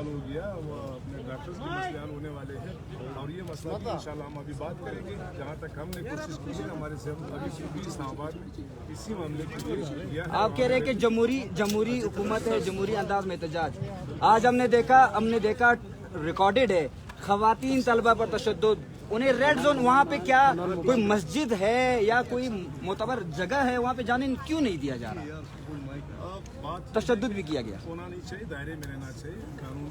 साल हो गया, वो अपने डॉक्टर्स के मसले हल होने वाले हैं और ये मसला भी इंशाल्लाह हम अभी बात करेंगे। जहाँ तक हमने कोशिश की है हमारे से अभी भी इस्लामाबाद में इसी मामले के लिए किया है। आप कह रहे हैं कि जमहूरी हुकूमत है, जमहूरी अंदाज में एहतजाज। आज हमने देखा रिकॉर्डेड है खवातीन तलबा पर तशद्दुद, उन्हें रेड जोन, वहाँ पे क्या कोई मस्जिद है या कोई मोतबर जगह है वहाँ पे जाने क्यों नहीं दिया जा रहा? तशद्दुद भी किया गया। होना नहीं चाहिए, दायरे में रहना चाहिए। कानून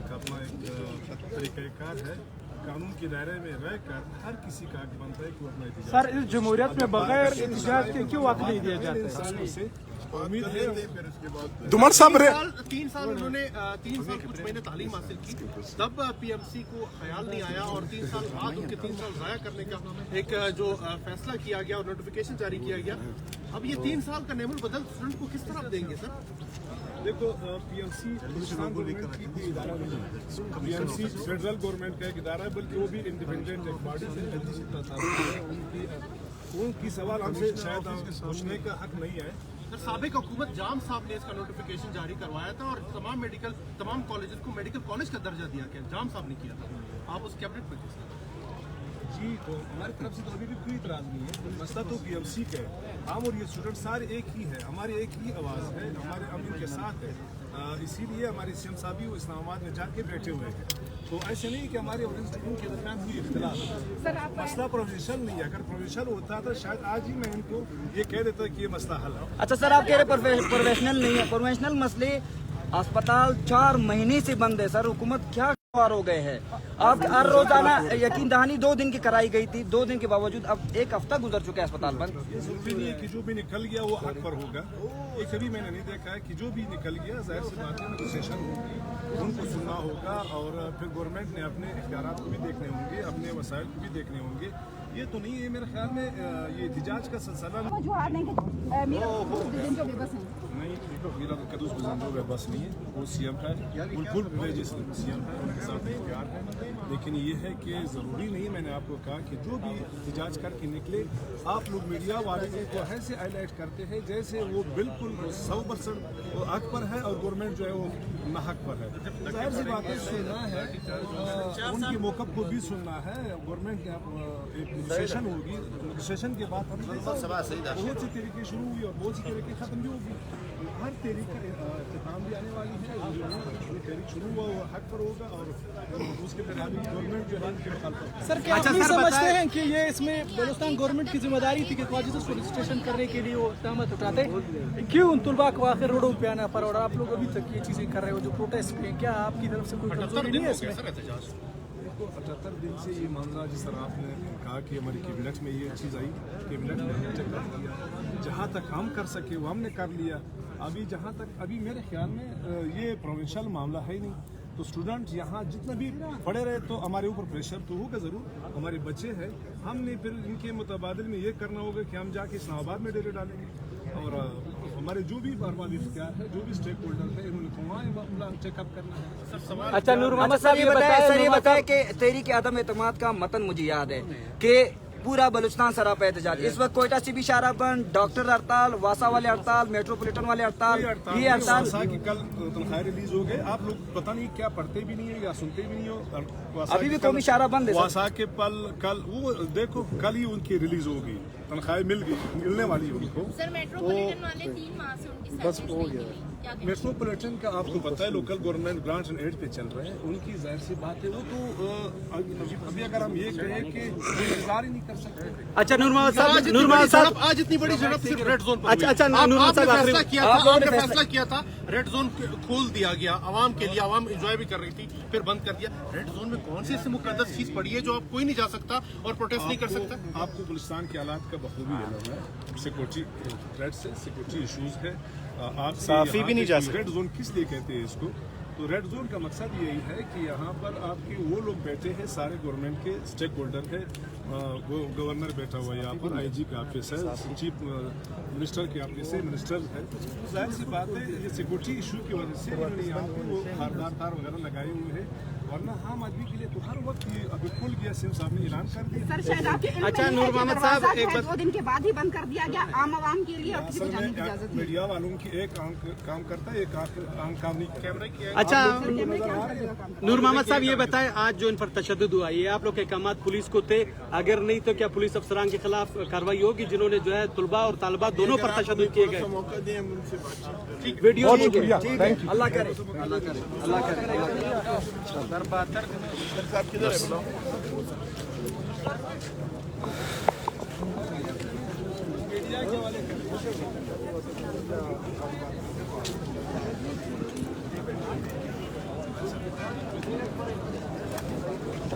का अपना एक तरीक़ाकार है। कानून के दायरे में रहकर हर किसी का हक बनता है कि वो अपना एहतजाज। सर, इस जमहूरियत में बगैर एहतजाज के क्यों हक नहीं दिया जाता? उम्मीद है दुमन साहब 3 साल उन्होंने 3 साल कुछ महीने तालीम हासिल की, तब पीएमसी को ख्याल नहीं आया और 3 साल बाद उनके 3 साल ज़ाया करने का एक जो फैसला किया गया और नोटिफिकेशन जारी किया गया। अब ये 3 साल का नेमुल बदल स्टूडेंट को किस तरह देंगे सर? देखो, पीएमसी हिंदुस्तान गवर्नमेंट की कोई इदारा नहीं है। पीएमसी फेडरल गवर्नमेंट का एक इदारा है, बल्कि वो भी इंडिपेंडेंट एक बॉडी है। उनकी सवाल हमसे शायद पूछने का हक नहीं है। सर, साबिक हुकूमत जाम साहब ने इसका नोटिफिकेशन जारी करवाया था और तमाम कॉलेजेस को मेडिकल कॉलेज का दर्जा दिया गया, जाम साहब ने किया था। आप उस कैबिनेट में किस जी, तो हमारी तरफ से तो अभी भी कोई इतराज़ नहीं है। मसला तो पीएमसी का है। हम और ये स्टूडेंट सारे एक ही है, हमारी एक ही आवाज़ है, हमारे अमीन के साथ है। इसीलिए हमारे सीएम साहब भी वो इस्लामाबाद में जाके बैठे हुए हैं। तो ऐसे नहीं कि हमारे और स्टूडेंट के दरमियान हुई इख्तिलाफ। मसला प्रोविजनल नहीं है। अगर प्रोविजनल होता तो शायद आज ही मैं इनको ये कह देता कि ये मसला हल है। अच्छा सर, आप कह रहे प्रोफेशनल नहीं है। प्रोफेशनल मसले, अस्पताल 4 महीने से बंद है सर, हुकूमत क्या हो गए हैं। आप हर रोजाना यकीन दहानी 2 दिन की कराई गई थी, 2 दिन के बावजूद अब 1 हफ्ता गुजर चुका है अस्पताल बंद। ये जरूरी नहीं है कि जो भी निकल गया वो हक पर होगा। ये कभी मैंने नहीं देखा है कि जो भी निकल गया, जाहिर सी बात है नेगोशिएशन होगी, उनको सुनना होगा और फिर गवर्नमेंट ने अपने इख्तियारात को भी देखने होंगे, अपने वसाइल को भी देखने होंगे। ये तो नहीं है मेरे ख्याल में ये एहतजाज का सिलसिला नहीं, मेरा तो कदूस गुजारना बस नहीं है। वो सीएम है, बिल्कुल सीएम है, उनके साथ प्यार है। लेकिन ये है कि ज़रूरी नहीं, मैंने आपको कहा कि जो भी एहतजाज करके निकले, आप लोग मीडिया वाले को ऐसे हाईलाइट करते हैं जैसे वो बिल्कुल 100% हक पर है और गवर्नमेंट जो है वो नाहक पर है। जाहिर सी बात है, सुनना है, उनकी मौक़िफ़ को भी सुनना है। गवर्नमेंट एक नेगोशिएशन होगी, नेगोशिएशन के बाद बहुत सी तरीके शुरू हुई और बहुत सी तरीके ख़त्म भी होगी। हर तरीके इख्तिताम भी आने वाली है। जो तरीक शुरू हुआ वो हक पर होगा और उसके बाद गवर्नमेंट जो है उनके मुखालफत। सर, क्या आप समझते हैं कि ये इसमें बलूचिस्तान गवर्नमेंट की जिम्मेदारी थी कि कॉलेजेस को रजिस्ट्रेशन करने के लिए वो इक़दाम उठाते? क्यों तलबा को आखिर रोडों पे आना पड़ा और आप लोग अभी तक ये चीज़ें कर रहे हो, जो प्रोटेस्ट पे, क्या आपकी तरफ से कोई कमजोरी नहीं है इसमें? 78 दिन से ये मामला, जिस तरह आपने कहा कि हमारी कैबिनेट में ये चीज़ आई, कैबिनेट में हमने चेक कर लिया, जहाँ तक हम कर सके वो हमने कर लिया। अभी मेरे ख्याल में ये प्रोविंशियल मामला है ही नहीं। तो स्टूडेंट यहाँ जितना भी पढ़े रहे तो हमारे ऊपर प्रेशर तो होगा ज़रूर, हमारे बच्चे हैं। हमने फिर इनके मुतबादिल में ये करना होगा कि हम जाके इस्लामाबाद में डेरे डालेंगे और हमारे जो भी बर्बादी इख्तियार है, जो भी स्टेक होल्डर है, इन्होंने वहाँ चेकअप करना है। अच्छा नूर मोहम्मद सर, ये बताएं कि तहरीक आदम एतमाद का मतन मुझे याद है कि पूरा बलूचिस्तान सरापा एहतजाज, इस वक्त कोयटा से भी शारा बंद, डॉक्टर हड़ताल, वासा वाले हड़ताल, मेट्रोपॉलिटन वाले हड़ताल, ये हड़ताल की कल तनख्वाह रिलीज हो गए। आप लोग पता नहीं क्या पढ़ते भी नहीं है या सुनते भी नहीं हो। अभी भी कौमी शारा बंद है। वासा के कल वो देखो, कल ही उनकी रिलीज हो गई, तनख्वाहें मिलने वाली है उनको। सर, मेट्रोपॉलिटन वाले 3 माह से उनकी बस हो गया। मेट्रोपॉलिटन का आपको पता है local government grants and aid पे चल रहे हैं, उनकी जाहिर सी बात है वो तो अभी अगर हम ये कहें कि इंतजार ही नहीं कर सकते। अच्छा नूर मोहम्मद साहब, आज इतनी बड़ी झड़प सिर्फ रेड जोन पर अच्छा नूर मोहम्मद साहब, आपने फैसला किया था, रेड जोन खोल दिया गया आवाम के लिए, आवाम एंजॉय भी कर रही थी, फिर बंद कर दिया। रेड जोन में कौन सी ऐसी मुकद्दस चीज पड़ी है जो आप कोई नहीं जा सकता और प्रोटेस्ट नहीं कर सकता? आपको बलूचिस्तान के हालात का बखूबी लेना है। सिक्योरिटी थ्रेट से सिक्योरिटी इशूज है। आप साफी भी नहीं जा सकते। रेड जोन किस लिए कहते हैं इसको? तो रेड जोन का मकसद यही है कि यहाँ पर आपके वो लोग बैठे हैं, सारे गवर्नमेंट के स्टेक होल्डर है। गवर्नर बैठा हुआ है यहाँ पर, आईजी का ऑफिस है, चीफ मिनिस्टर के ऑफिस है, मिनिस्टर है। जाहिर सी बात है ये सिक्योरिटी इशू की वजह से इन्होंने यहाँ पे वो तार वगैरह लगाए हुए हैं वरना आम आदमी के लिए तो हर वक्त ये अभी खुल गया, सिर्फ साहब ने ऐलान कर दिया। सर शायद आपके इल्म अच्छा, में नूर है कि मोहम्मद दरवाजा साहब, जो एक है बात- 2 दिन के बाद ही बंद कर दिया गया आम आवाम के लिए और किसी को असल जाने की में इजाजत नहीं। मीडिया वालों की एक काम करता है, एक काम नहीं करता। कैमरा की अच्छा कैमरे के आंसर जगह काम नूर मोहम्मद साहब, ये बताएं, आज जो इन पर तशद्दुद हुआ, ये आप लोग के अहकाम पुलिस को थे? अगर नहीं तो क्या पुलिस अफसरान के खिलाफ कार्रवाई होगी जिन्होंने जो है तुलबा और तालबा दोनों पर तशद्दुद किए गए? वीडियो अल्लाह करे, अल्लाह करे, अल्लाह करे।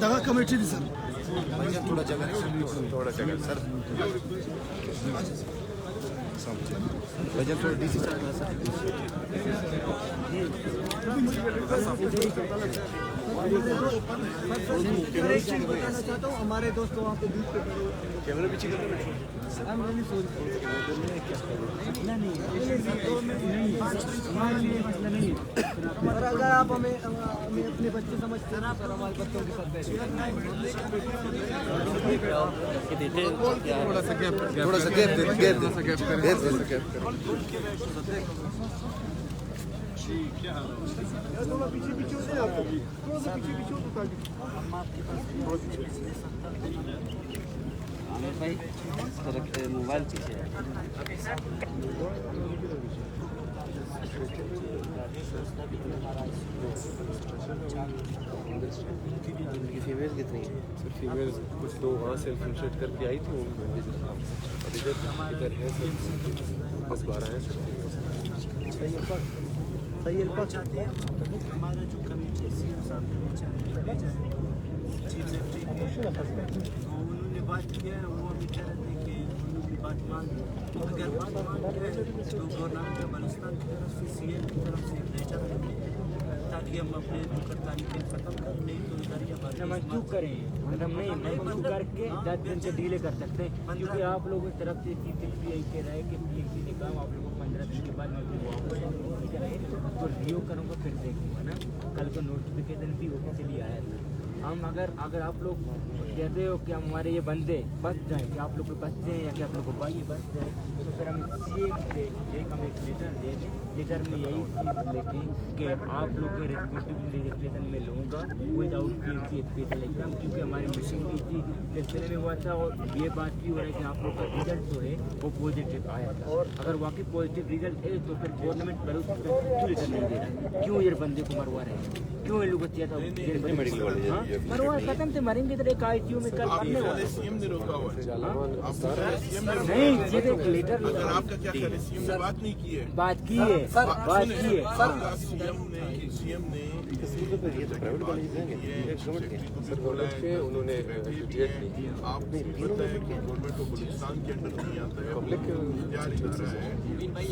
जगह कमेटी दी सर हमारे दोस्तों वहाँ पे कैमरा पीछे और अगर आप हमें अपने बच्चे समझते हैं सर, हमारे बच्चों के साथ थोड़ा सा गैप दे मोबाइल पीछे फीमेल कितनी है सर? फीमेल कुछ लोग वहाँ से फिल्ट्रेट करके आई थी, और इधर है सर 10-12 है सर। हमारा जो कमेटी सीएम साहब ने चीफ सेक्रेटरी उन्होंने बात किया है, वो अभी कह रहे थे कि उन्होंने बात मान ली। अगर बात मान है तो गवर्नमेंट बलूचिस्तान की तरफ से सीएम की तरफ से एक लेटर देंगे ताकि हम अपने मुकद्दर खत्म कर, नहीं तो इधर या हम क्यों करें, मतलब नहीं क्यों करके 10 दिन से डीले कर सकते हैं, क्योंकि आप लोगों की तरफ से चीफ सेक्रेटरी कह रहा है कि पीएमसी ने कहा आप लोगों को 15 दिन के बाद मैं तो रिव्यू करूँगा, फिर देखूँगा ना। कल को नोटिफिकेशन भी ऑफिशियली आया था। हम अगर आप लोग कहते हो कि हमारे ये बंदे बच जाएँ, कि आप लोग के बच्चे हैं या कि आप लोग को भाई बच जाए, तो फिर हम हम एक लेटर दे दें। लेटर में यही चीज़ लिखें कि आप लोग के रेस्पेक्टिव लेजिस्लेशन में लूँगा विदाउट पीएमसी स्पेशल एग्जाम, क्योंकि हमारी मीटिंग भी इसी सिलसिले में हुआ था और ये बात भी हो रहा है कि आप लोग का रिजल्ट जो है वो पॉजिटिव आया था। और अगर वाकई पॉजिटिव रिजल्ट है तो फिर गवर्नमेंट क्यों रिजल्ट नहीं दे रहा है, क्यों ये बंदे को मरवा रहे हैं, क्यों इन लोगों को चाहिए था मरवा खत्म से मरेंगे। इधर एक ICU में कल नहीं, ये तो लेटर आपका क्या ख्याल है? सीएम ने बात नहीं की है? बात की है सीएम ने ये तो प्राइवेट कॉलेज हैं, सर गवर्नमेंट के उन्होंने डेट नहीं दी। आपने बताया कि गवर्नमेंट को बलूचिस्तान के अंदर नहीं आता है, पब्लिक जा रही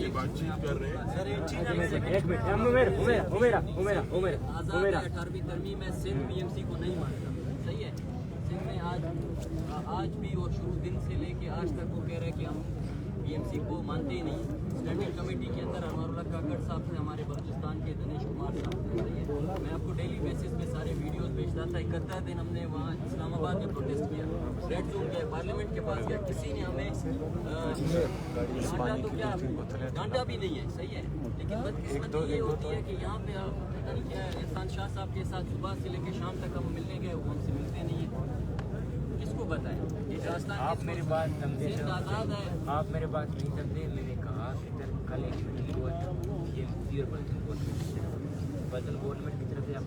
है, बातचीत कर रहे हैं। एक मिनट 18वीं तरमीम में सिंध पीएमसी को नहीं मानता, सही है। सिंध में आज भी और शुरू दिन से लेके आज तक वो कह रहे हैं कि हम पीएमसी को मानते ही नहीं। स्टैंडिंग कमेटी के अंदर अनवरुल्लाह काकड़ साहब से हमारे बलूचिस्तान के दिनेश कुमार साहब से, सही है। मैं आपको डेली बेसिस पे सारे वीडियोस भेजता था। 71 दिन हमने वहाँ इस्लामाबाद में प्रोटेस्ट किया, रेड जोन गया, पार्लियामेंट के पास गया, किसी ने हमें डांटा तो क्या डांटा भी नहीं है, सही है। लेकिन बदकिस्मती ये होती है कि यहाँ पे पता नहीं क्या एहसान शाह साहब के साथ सुबह से लेकर शाम तक हम मिलने गए, वो हमसे मिलते नहीं है। किसको बताएं? ये राजस्थान आप मेरी बात समझे, आज़ाद है। आप मेरी बात नहीं समझे। मैंने कहा इधर कल एक मीटिंग हुआ था पीएमसी और बदल गवर्नमेंट की तरफ से आप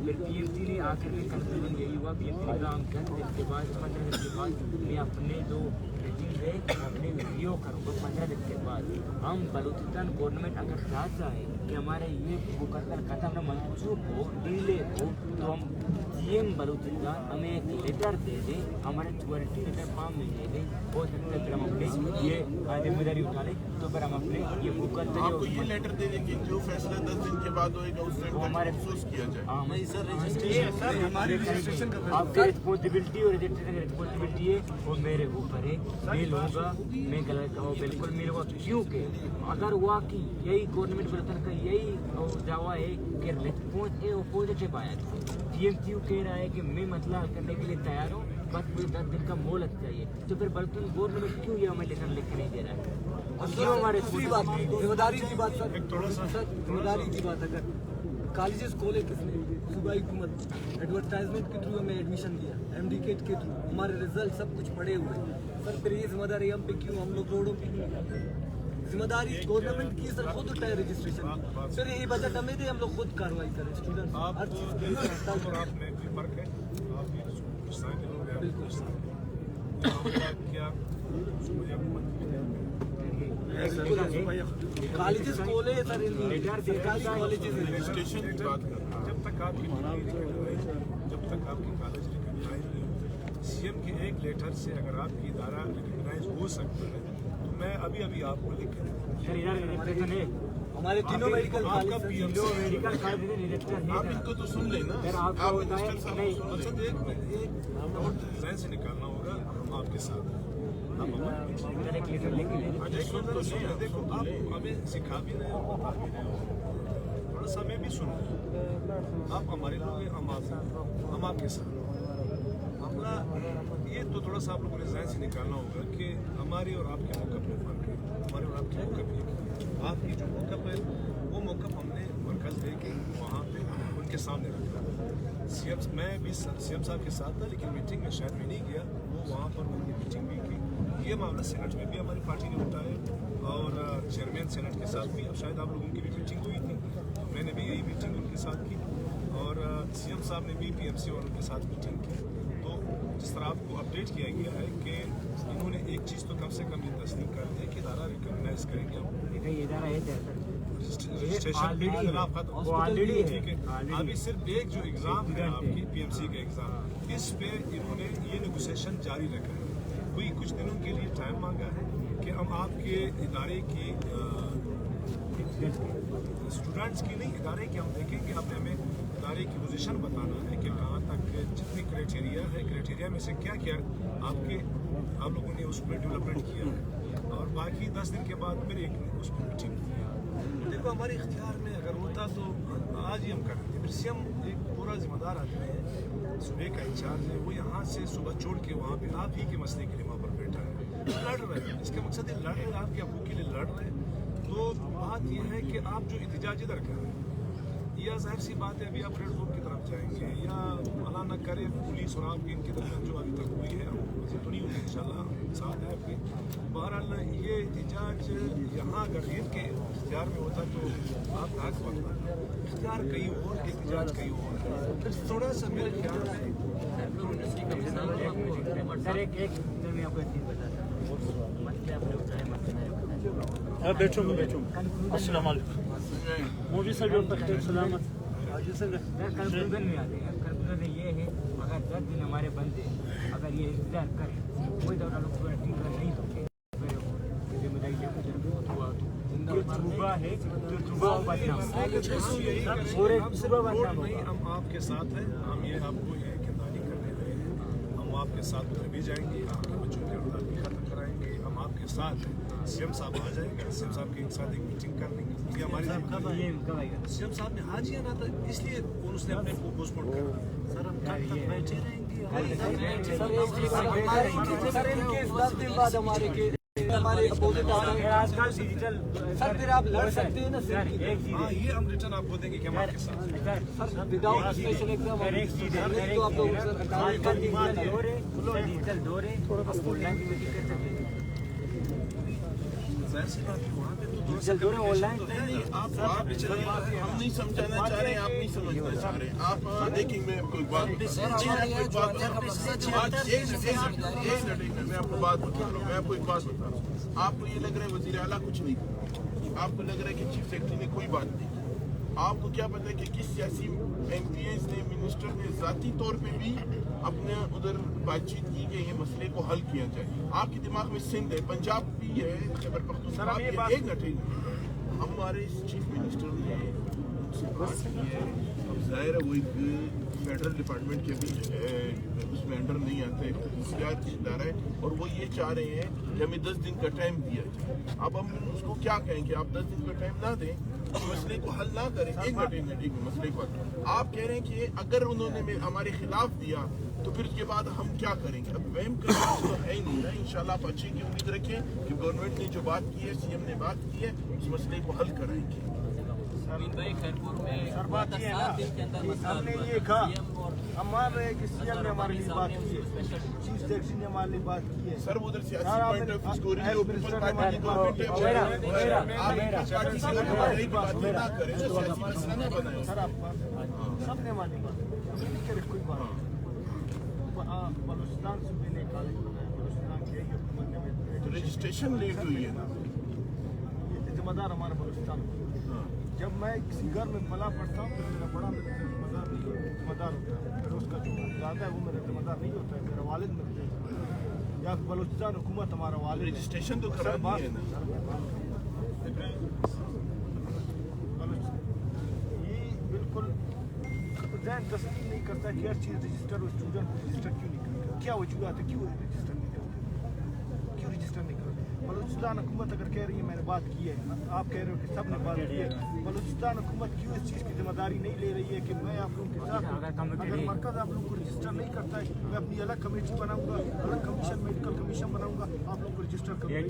फिर पीएमसी ने आखिर में कंक्लूजन यही हुआ, पीएमसी ने कहा हम 10 दिन के बाद 15 दिन के बाद मैं अपने जो मीटिंग है अपने रिव्यू करूँगा 15 दिन के बाद। हम बलूचिस्तान गवर्नमेंट अगर चाह चाहे कि हमारे ये मुकद्दर खत्म न मंजूर हो, डिले हो, तो हम सीएम बलूचिस्तान हमें एक लेटर दे दें, हमारे 20 लेटर फॉर्म में दे दें, हो सकता है फिर हम अपने ये जिम्मेदारी उठा लें, तो फिर हम अपने ये मुकद्दर आपको ये लेटर दे देंगे जो फैसला 10 दिन के बाद होएगा उस टाइम तक महसूस किया जाए। नहीं सर, रजिस्ट्रेशन आपकी रिस्पॉन्सिबिलिटी और रजिस्ट्रेशन रिस्पॉन्सिबिलिटी है वो मेरे ऊपर है, मैं लूँगा, मैं गलत कहूँ बिल्कुल मिलूँगा, क्योंकि अगर वाकई यही गवर्नमेंट बर्तन का यही दावा है कि रिस्पॉन्स है वो पॉजिटिव आया था, TMCU कह रहा है कि मैं मसला हल करने के लिए तैयार हूँ, बस मुझे 10 दिन का मोहलत चाहिए, तो फिर बर्तन गवर्नमेंट क्यों ये हमें लेटर लिख के नहीं दे रहा है? और क्यों हमारे जिम्मेदारी की बात सर, जिम्मेदारी की बात, अगर कॉलेजेस खोले किसने? सूबाई हुकूमत एडवर्टाइजमेंट के थ्रू हमें एडमिशन दिया, MD-KET के थ्रू हमारे रिजल्ट सब कुछ पड़े हुए हैं सर, फिर ये जिम्मेदारी हम पे क्यों? हम लोग रोडों पे क्यों? जिम्मेदारी गवर्नमेंट की सर, खुद उठाए रजिस्ट्रेशन, फिर यही बजट हमें दे, हम लोग खुद कार्रवाई करें, स्टूडेंट हर चीज़ के और आप में कोई फर्क है? आप ये पाकिस्तान के लोग हैं, क्या कॉलेजेस खोले सर, सरकारी कॉलेजेस रजिस्ट्रेशन की बात कर रहा जब तक आपकी जब तक आपकी कॉलेज रिकॉग्नाइज नहीं हो, सीएम के एक लेटर से अगर आपकी इदारा रिकॉग्नाइज हो सकता है, तो मैं अभी अभी आपको लिख हमारे तीनों मेडिकल आपका कॉलेज PMC आप इनको तो सुन लेना, आप मिनिस्टर साहब सुन लें। एक और डिजाइन से निकालना होगा, हम आपके साथ हैं। देखो आप हमें सिखा भी रहे हो, बता भी रहे हो, थोड़ा सा मैं भी सुन रहा हूँ, आप हमारे लोग हैं, हम आपके साथ मामला ये तो थोड़ा सा आप लोगों को डिजाइन से निकालना होगा कि हमारे और आपके मौक़िफ़ में फर्क है, हमारे और आपके मौक़िफ़ एक, आपकी जो मौक़िफ़ है वो मौक़िफ़ हमने मरकज़ दे के वहाँ पे उनके सामने रखा। मैं भी CM साहब के साथ था, लेकिन मीटिंग में शायद मैं नहीं गया, वो वहाँ पर उनकी मीटिंग भी की। ये मामला सेनेट में भी हमारी पार्टी ने उठाया और चेयरमैन सेनेट के साथ भी, अब शायद आप लोगों की भी मीटिंग हुई थी, तो मैंने भी यही मीटिंग उनके साथ की और CM साहब ने भी PMC वालों के साथ मीटिंग की। तो जिस तरह आपको अपडेट किया गया है कि इन्होंने एक चीज़ तो कम से कम ये तस्दीक कर दी कि इदारा रिकॉग्नाइज करेंगे हम रजिस्ट्रेशन ऑलरेडी ठीक है। अभी सिर्फ एक जो एग्ज़ाम है आपकी PMC का एग्ज़ाम, इस पे इन्होंने ये नेगोशिएशन जारी रखा है, कोई कुछ दिनों के लिए टाइम मांगा है कि हम आपके इदारे की स्टूडेंट्स की नहीं, इदारे की हम देखेंगे, आपने हमें इदारे की पोजीशन बताना है कि कहाँ तक जितनी क्राइटेरिया है, क्राइटेरिया में से क्या क्या आप लोगों ने उस पर डेवलपमेंट किया है, और बाकी 10 दिन के बाद फिर एक उस पर मीटिंग किया। देखो हमारे इख्तियार में अगर होता तो आज ही हम कर देते, फिर CM एक पूरा जिम्मेदार आदमी है, सुबह का इंचार्ज है, वो यहाँ से सुबह छोड़ के वहाँ पे आप ही के मसले के लिए वहाँ पर बैठा है, लड़ रहे हैं, इसका मकसद है लड़ रहे हैं, आपके हकूक़ के लिए लड़ रहे हैं। तो बात यह है कि आप जो एहतजाज इधर कर रहे हैं, या जाहिर सी बात है अभी आप रेड जोन की तरफ जाएंगे या अल्लाह न करे पुलिस और आपकी इनकी तरफ जो अभी तक हुई है तो नहीं हुई, इंशाल्लाह साथ है आपके। बहरहाल ये एहतजाज यहाँ अगर इनके इख्तियार में होता तो आपका हक बनता, इख्तियार कहीं और, एहतजाज कहीं और, फिर थोड़ा सा मेरे ख्याल में बैठो अस्सलाम वालेकुम मोदी साहब बखैर सलामत। कंक्लूजन में आते हैं, कंक्लूजन ये है अगर 10 दिन हमारे बंदे अगर ये इंतजार करें, कोई दौरा लोग नहीं होते, है पूरे हम आपके साथ हैं, हम ये आपको ये किरदारी करने रहे हैं, हम आपके साथ उधर भी जाएंगे, आपके बच्चों की हड़ताल भी खत्म कराएंगे, हम आपके साथ हैं। CM साहब आ जाएंगे, CM साहब के साथ एक मीटिंग कर लेंगे, ये हमारी CM साहब ने आज ही आना था, इसलिए उसने अपने को पोस्टपोन कर दिया। सर हम कब तक बैठे रहेंगे? हमारे अपोजिट आजकल डिजिटल सर, फिर आप लड़ सकते हैं ना सर, हाँ ये हम रिटर्न आपको देंगे कि हम आपके साथ सर विदाउट स्पेशल एग्जाम तो आप लोग सर डिजिटल दौरे ऑनलाइन की मीटिंग कर सकते हैं, वहाँ पे तो डिजिटल दौरे ऑनलाइन आप हम नहीं समझाना चाह रहे हैं, आप नहीं समझना चाह रहे हैं, आप देखेंगे मैं आपको एक बात मैं आपको बात बता रहा हूँ, मैं आपको एक बात बता रहा हूँ, आपको ये लग रहा है वज़ीर आला कुछ नहीं आपको लग रहा है कि चीफ सेक्रेटरी ने कोई बात नहीं की। आपको क्या पता है कि किस सियासी MPs ने, मिनिस्टर ने ज़ाती तौर पे भी अपने उधर बातचीत की कि ये मसले को हल किया जाए। आपके दिमाग में सिंध है, पंजाब भी है, खैबर पख्तूनख्वा भी है। एक मिनट हमारे चीफ मिनिस्टर ने उनसे बात की है। अब जाहिर है वो एक फेडरल डिपार्टमेंट के भी उसमें अंडर नहीं आता है, खुफियात इदारा है, और वो ये चाह रहे हैं कि हमें 10 दिन का टाइम दिया जाए। अब हम उसको क्या कहें कि आप 10 दिन का टाइम ना दें, मसले को हल ना करें। एक मिनट मसले को आप कह रहे हैं कि अगर उन्होंने हमारे खिलाफ दिया तो फिर उसके बाद हम क्या करेंगे? अब वहम का तो है ही नहीं ना। इंशाल्लाह आप अच्छे की उम्मीद रखें कि गवर्नमेंट ने जो बात की है, CM ने बात की है, उस मसले को हल कराएंगे। भाई खैरपुर में सर बात ये है ना, हमने ये कहा हमारे CM ने हमारे लिए बात की है, चीफ सेक्रेटरी ने हमारे लिए बात की है। सर वो उधर सियासी पॉइंट ऑफ व्यू स्कोर है, पीपल पार्टी की गवर्नमेंट है, आप पार्टी से एक बात ना करें, सियासी मसला ना बनाएं। सर आप सबने हमारी बात नहीं करे कोई बात। बलूचिस्तान से मैंने कॉलेज बनाया, बलूचिस्तान के हुकूमत ने तो रजिस्ट्रेशन लेट हुई है ना, जिम्मेदार हमारा बलूचिस्तान। जब मैं किसी घर में पला पड़ता हूँ तो मेरा बड़ा जिम्मेदार नहीं है, जिम्मेदार होता है। फिर उसका जो दादा है वो मेरा जिम्मेदार नहीं होता है, मेरा वालिद मेरा जिम्मेदार है। या बलूचिस्तान हुकूमत हमारा वालिद। रजिस्ट्रेशन तो करानी है ना। ये बिल्कुल जहन तस्लीम नहीं करता कि हर चीज़ रजिस्टर और स्टूडेंट रजिस्टर क्यों नहीं करते, क्या वजूहत है, क्यों रजिस्टर नहीं करते, क्यों रजिस्टर नहीं करते। बलूचिस्तान हुकूमत अगर कह रही है मैंने बात की है, आप कह रहे हो कि सब ने बात की है, बलूचिस्तान हुकूमत क्यों इस चीज़ की जिम्मेदारी नहीं ले रही है कि मैं आप लोगों के साथ, अगर मरकज़ आप लोगों को रजिस्टर नहीं करता है, मैं अपनी अलग कमेटी बनाऊंगा, अलग कमीशन, मेडिकल कमीशन बनाऊंगा, आप लोगों को रजिस्टर करूँगा।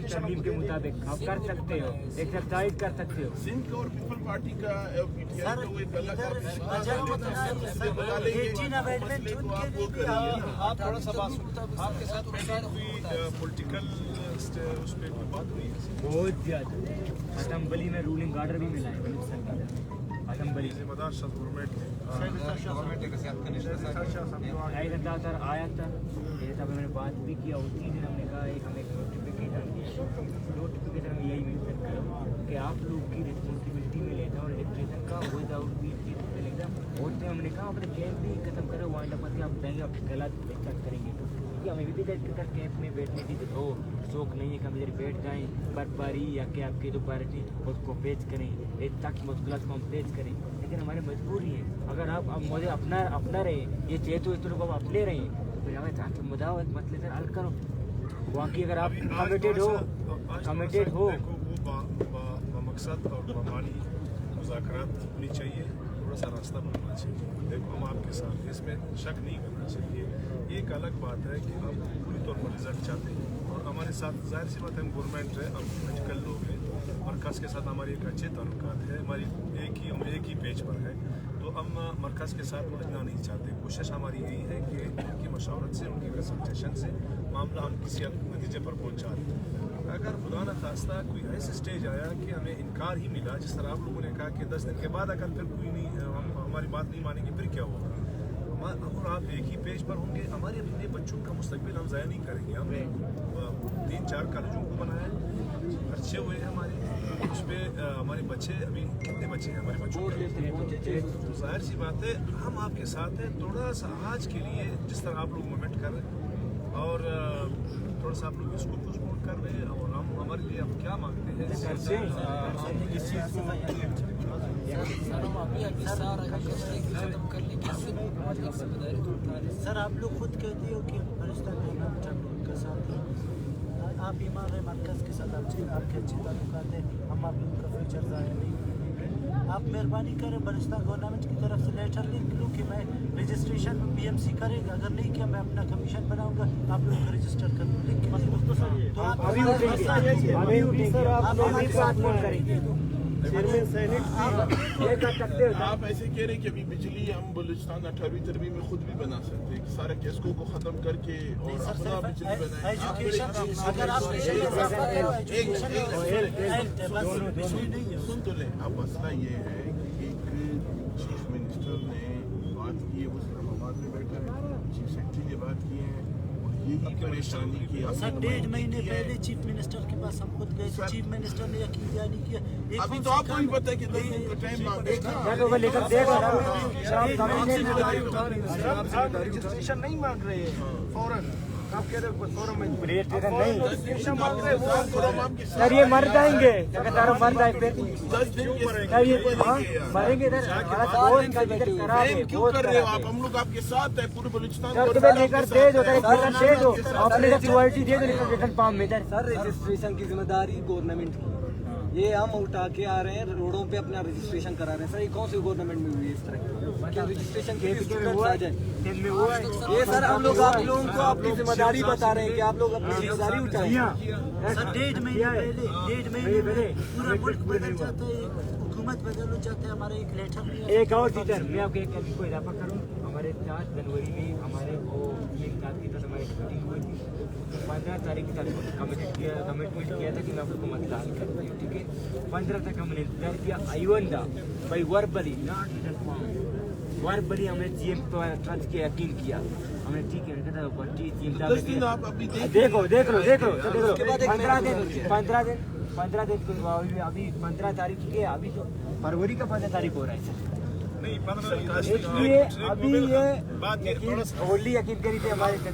तरमीम के मुताबिक आप कर सकते हो, एक्सरसाइज कर सकते हो। सिंध का और पीपल पार्टी का PTI तो एक अलग आप थोड़ा सा बात आपके साथ कोई पॉलिटिकल उस पर कोई बात हुई? बहुत ज्यादा असम्बली में रूलिंग ऑर्डर भी मिला है असम्बली जिम्मेदार गवर्नमेंट सर आया था, मेरे साथ मैंने बात भी किया। उसी दिन हमने कहा हमें नोटिफिकेशन में यही मेंशन करो कि आप लोग की रिस्पॉन्सिबिलिटी में लेता और रजिस्ट्रेशन का विदाउट भी लेता होते। हमने कहा अपने कैंप भी खत्म करो, वहाँ तक आप जाएंगे, आप गलत डिस्कस करेंगे क्योंकि हमें भी कैंप में बैठने की तो शौक नहीं है कि हम इधर बैठ जाएँ बर्फबारी या कि आपकी जो बारिश उसको पेश करें, एक तक मुश्किल को हम पेश करें, लेकिन हमारी मजबूरी है। अगर आप मुझे अपना रहे ये चाहिए तो इस तरह को आप अपने रहे फिर हमें मुद्दा मसले से हल करो। बाकी अगर आप कमिटेड हो वो मकसद और हमारी मुज़ाकरात होनी चाहिए, थोड़ा सा रास्ता बनना चाहिए। देखो हम आपके साथ इसमें शक नहीं करना चाहिए। एक अलग बात है कि हम पूरी तौर पर रिजल्ट चाहते हैं और हमारे साथ जाहिर सी बात है हम गवर्नमेंट है, हम पॉलिटिकल लोग हैं, मरकज़ के साथ हमारे एक अच्छे ताल्लुकात है, हमारी हम एक ही पेज पर है, तो हम मरकज़ के साथ उलझना नहीं चाहते। कोशिश हमारी यही है कि उनकी मशावरत से, उनकी कंसल्टेशन से मामला हम किसी नतीजे पर पहुँचा दें। अगर खुदा न खास्ता कोई ऐसे स्टेज आया कि हमें इनकार ही मिला, जिस तरह आप लोगों ने कहा कि 10 दिन के बाद अगर फिर कोई नहीं हमारी बात नहीं मानेंगे फिर क्या होगा, और आप एक ही पेज पर होंगे, हमारे अपने बच्चों का मुस्तकबिल हम ज़ाया नहीं करेंगे। हमने 3-4 कॉलेजों को बनाया, अच्छे हुए हैं हमारे, उस पर हमारे बच्चे, अभी कितने बच्चे हैं हमारे बच्चों के, तो जाहिर सी बात है हम आपके साथ हैं। थोड़ा सा आज के लिए जिस तरह आप लोग मूवमेंट कर रहे हैं और थोड़ा सा आप लोग इसको पोस्टपोन कर रहे हैं और हम हमारे लिए आप क्या मांगते हैं इस चीज़ को सर आप लोग खुद कहते हो कि बलूचिस्तान के साथ आप ईमान है मरकज़ के साथ आपके अच्छे ताल्लुकात हैं, हम आप लोगों का फ्यूचर ज़ाहिर नहीं करेंगे। आप मेहरबानी करें बलूचिस्तान गवर्नमेंट की तरफ से लेटर लिख लूँ कि मैं रजिस्ट्रेशन PMC करेगा, अगर नहीं किया मैं अपना कमीशन बनाऊंगा, आप लोग को रजिस्टर कर दूँ। तो आप आप ऐसे कह रहे हैं कि अभी बिजली हम बलूचिस्तान 18वीं तरमीम में खुद भी बना सकते हैं, सारे कैस्को को खत्म करके और अपना बिजली बनाए। सुन तो लें, अब मसला ये है कि एक चीफ मिनिस्टर ने बात की है, वो इस्लामाबाद में बैठा है, चीफ सेक्रेटरी ने बात की है, और ये यही परेशानी की सर 1.5 महीने पहले चीफ मिनिस्टर के पास हम खुद गए थे, चीफ मिनिस्टर ने यकीन नहीं किया। अभी तो आपको ही पता है कि 10 दिन का टाइम मांगेगा। रजिस्ट्रेशन नहीं मांग रहे हैं फौरन, आप कह रहे हो फौरन में रजिस्ट्रेशन नहीं मांग रहे वो सर ये मर जाएंगे, लगातार मर जाएंगे, 10 दिन के मरेंगे इधर। क्यों कर रहे हो आप? हम लोग आपके साथ है, पूरे बलूचिस्तान लेकर तेज होता है, तेज हो अपने सिक्योरिटी दे दो रजिस्ट्रेशन फॉर्म में। सर रजिस्ट्रेशन की जिम्मेदारी गवर्नमेंट की, ये हम उठा के आ रहे हैं रोडों पे अपना रजिस्ट्रेशन करा रहे हैं। सर ये कौन सी गवर्नमेंट में हुई है इस तरह क्या रजिस्ट्रेशन के स्टूडेंट्स आ जाए? ये सर हम लोग आप लोगों को अपनी जिम्मेदारी बता रहे हैं कि आप लोग अपनी जिम्मेदारी उठाइए। सर 1.5 महीने पहले पूरा मुल्क बदल जाता है, हुकूमत बदल जाता है, हमारा एक लेटर नहीं है। एक और टीचर मैं आपको एक को इजाफा करूँ, हमारे 4 जनवरी में हमारे वो एक साथ की तरह हमारी मीटिंग हुई थी, 15 तारीख तक कमिटमेंट किया था कि मैं आपको मतदान करती हूँ, ठीक है। 15 तक हमने इंतजार किया, आइवंदा भाई verbally not written form, verbally हमने सीएम पर ट्रस्ट के यकीन किया, हमने ठीक है सीएम साहब देखो 15 दिन अभी 15 तारीख की है, अभी तो फरवरी का 15 तारीख हो रहा है सर। नहीं 15 इसलिए अभी ये होली यकीन करी थी हमारे सर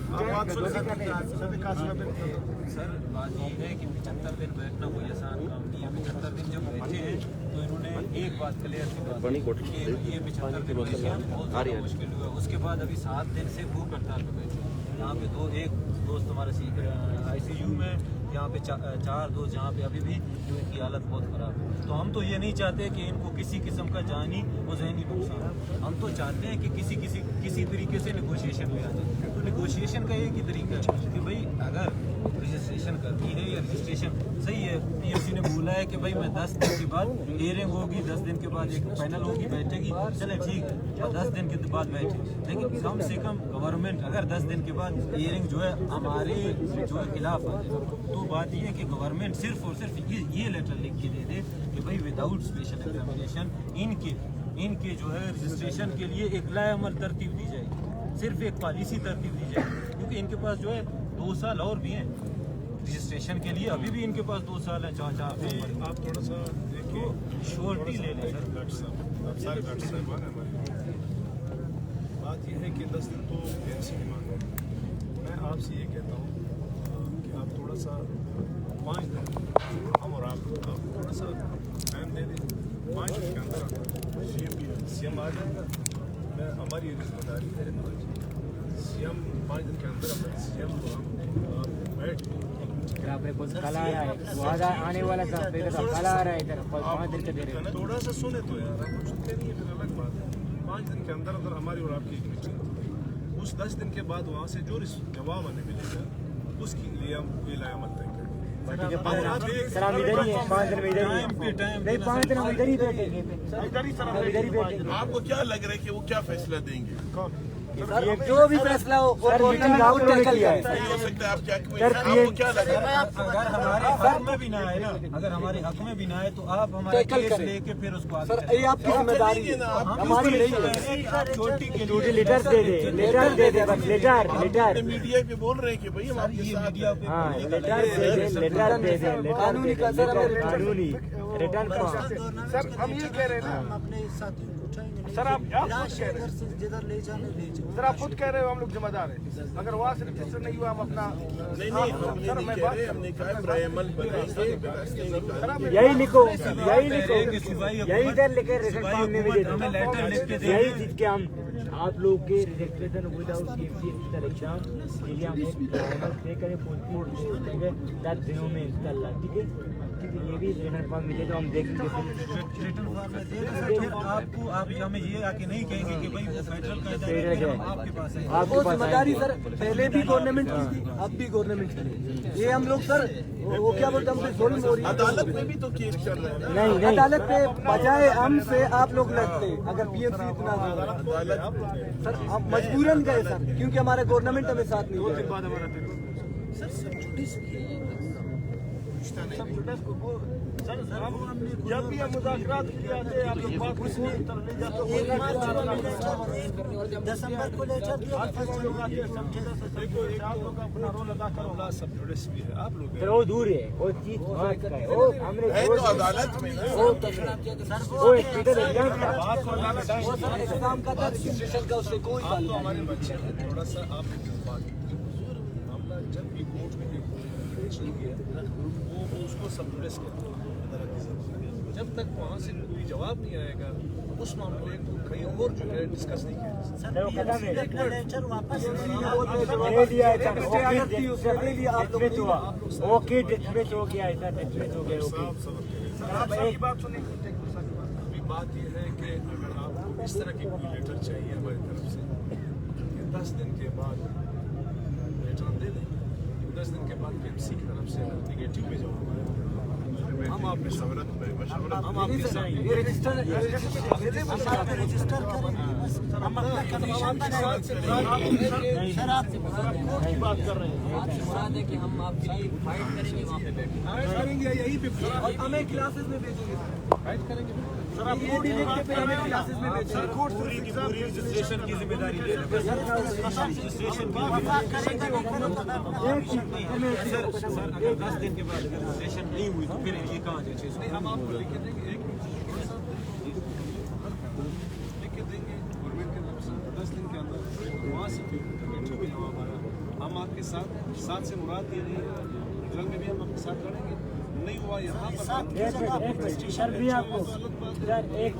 बात ये है कि 75 दिन बैठना कोई आसान काम नहीं है। 75 दिन जब बैठे हैं तो इन्होंने एक बात क्लियर की बात कि ये 75 दिन बहुत मुश्किल हुआ। उसके बाद अभी 7 दिन से भूख हड़ताल पे बैठे, यहाँ पे एक दोस्त हमारे ICU में, यहाँ पे 4 दोस्त जहाँ पे अभी भी इनकी हालत बहुत ख़राब है। तो हम तो ये नहीं चाहते कि इनको किसी किस्म का जानी और जहनी नुकसान, हम तो चाहते हैं कि किसी तरीके से निगोशिएशन में आ जाए। तो निगोशिएशन का एक ही तरीका है कि भाई अगर रजिस्ट्रेशन करनी है या रजिस्ट्रेशन सही है, PMC ने बोला है कि भाई मैं 10 दिन के बाद हियरिंग होगी, 10 दिन के बाद एक पैनल होगी, बैठेगी, चले ठीक है, और 10 दिन के बाद बैठे, लेकिन कम से कम गवर्नमेंट अगर 10 दिन के बाद हियरिंग जो है हमारे जो है खिलाफ आ जाए, तो बात ये है कि गवर्नमेंट सिर्फ और सिर्फ ये लेटर लिख के दे दे कि भाई विदाउट स्पेशल एग्जामिनेशन इनके जो है रजिस्ट्रेशन के लिए एक लाएअमल तरतीब दी जाएगी, सिर्फ एक पॉलिसी तरतीब दी जाएगी, क्योंकि इनके पास जो है 2 साल और भी हैं रजिस्ट्रेशन के लिए, अभी भी इनके पास 2 साल है। जहाँ आप थोड़ा सा देखिए, श्योरिटी ले लें सर। सारे डॉक्टर साहबान हमारे, बात यह है कि 10 दिन तो PMC की मांग है। मैं आपसे ये कहता हूँ कि आप थोड़ा सा 5 दिन हम और आप थोड़ा सा टाइम दे दें, 5 दिन के अंदर CM आ जाएगा। मैं हमारी जिम्मेदारी है CM 5 दिन के अंदर CM बैठ कल आ रहा है, वादा आने वाला था, कल आ रहा है इधर 5 दिन का दे रहे हैं। थोड़ा सा सुने तो यार, आप सुनते नहीं है, फिर अलग बात है। 5 दिन के अंदर अंदर हमारी और आपकी एक मीटिंग, उस 10 दिन के बाद वहाँ से जो जवाब हमें मिलेगा उसके लिए हम ये लाएअमल तय करेंगे। सर हम इधर ही हैं, 5 दिन में इधर ही हैं, नहीं 5 दिन हम इधर ही बैठेंगे, इधर ही बैठेंगे। आपको क्या लग रहा है कि वो क्या फैसला देंगे? जो भी फैसला हो मीटिंग आपने किया है नहीं हो सकता, आप क्या सर, आपको क्या लग रहा है? अगर हमारे हक में भी ना आए ना, अगर हमारे हक में भी ना आए तो आप हमारा केस लेके फिर उसको आगे सर ये आपकी जिम्मेदारी है, हमारी नहीं है। छोटी के ड्यूटी लेटर दे दे, लेटर दे दे, बस लेटर मीडिया पे बोल रहे हैं कि भाई हम आपके साथ मीडिया पे हाँ लेटर दे दे, कानूनी का सर हमें कानूनी रिटर्न सर हम ये कह रहे हैं ना, हम अपने साथियों को उठाएंगे नहीं। सर आप लाश इधर से जिधर ले जाने ले जाओ। सर आप खुद कह रहे हो हम लोग जिम्मेदार हैं, अगर वहाँ से रजिस्टर नहीं हुआ हम अपना नहीं हम ये नहीं कह रहे, हमने कहा लाएअमल बनाएंगे, यही लिखो, यही इधर लिखे रिटर्न फॉर्म में भी दे दो, यही चीज के हम आप लोग के रजिस्ट्रेशन विदाउट एग्जाम के लिए हम एक पे करें 10 दिनों में इंशाल्लाह, ठीक है। ये भी रिटर्न फॉर्म मिले तो हम देखेंगे रिटर्न फॉर्म में देगा सर, आपको आप हमें ये आके नहीं कहेंगे कि भाई वो फेडरल का आपके पास है। वो जिम्मेदारी सर पहले भी गवर्नमेंट की थी, अब भी गवर्नमेंट की। ये हम लोग सर वो क्या बोलते हैं, हमसे जुल्म हो रही है। अदालत में भी तो केस चल रहा है। नहीं अदालत पे बजाय हमसे आप लोग लड़ते, अगर PMC इतना सर हम मजबूरन गए सर, क्योंकि हमारा गवर्नमेंट हमें साथ नहीं दे रहा। पूछता नहीं जब भी हम मुज़ाकरात के लिए आते हैं आप लोग बात को नहीं जाते। दिसंबर को लेकर लोग आते हैं देखो आप लोग अपना रोल अदा करो। सब जुड़े भी है आप लोग वो दूर है वो चीज है तो अदालत में ना। आपको हमारे बच्चे हैं थोड़ा सा आप बात मामला जब भी कोर्ट में वो उसको सब्रेस करते हैं। जब तक वहाँ से कोई जवाब नहीं आएगा उस मामले को कहीं और जो है डिस्कस नहीं किया बात यह है कि अगर आपको इस तरह की कोई लेटर चाहिए हमारी तरफ से 10 दिन के बाद लेटर हम दे देंगे। 10 दिन के बाद PMC की तरफ से निगेटिव में जवाब आएगा हम आपके साथ हम आपके साथ रजिस्टर करेंगे बस हम अपना कमीशन बनाएंगे। सर आप कोर्ट की बात कर रहे हैं। आपसे मुराद है कि हम आपके लिए फाइट करेंगे वहाँ पे बैठे करेंगे यहीं पे हमें क्लासेस में भेजेंगे फाइट करेंगे सर आप कोर्ट की बात कर रहे हैं क्लासेस में सर कोर्ट पूरी रजिस्ट्रेशन की जिम्मेदारी ले रहे हैं। रजिस्ट्रेशन की सर अगर 10 दिन के बाद रजिस्ट्रेशन नहीं हुई तो फिर ये कहाँ जाए? हम आपको लिख के देंगे एक लिख के देंगे गवर्नमेंट के तरफ से 10 दिन के अंदर वहाँ से फिर कमेटी में जवाब आया हम आपके साथ से मुराद ये नहीं है जंग में भी हम आपके साथ लड़ेंगे नहीं हुआ यहाँ पर सर भी आपको सर एक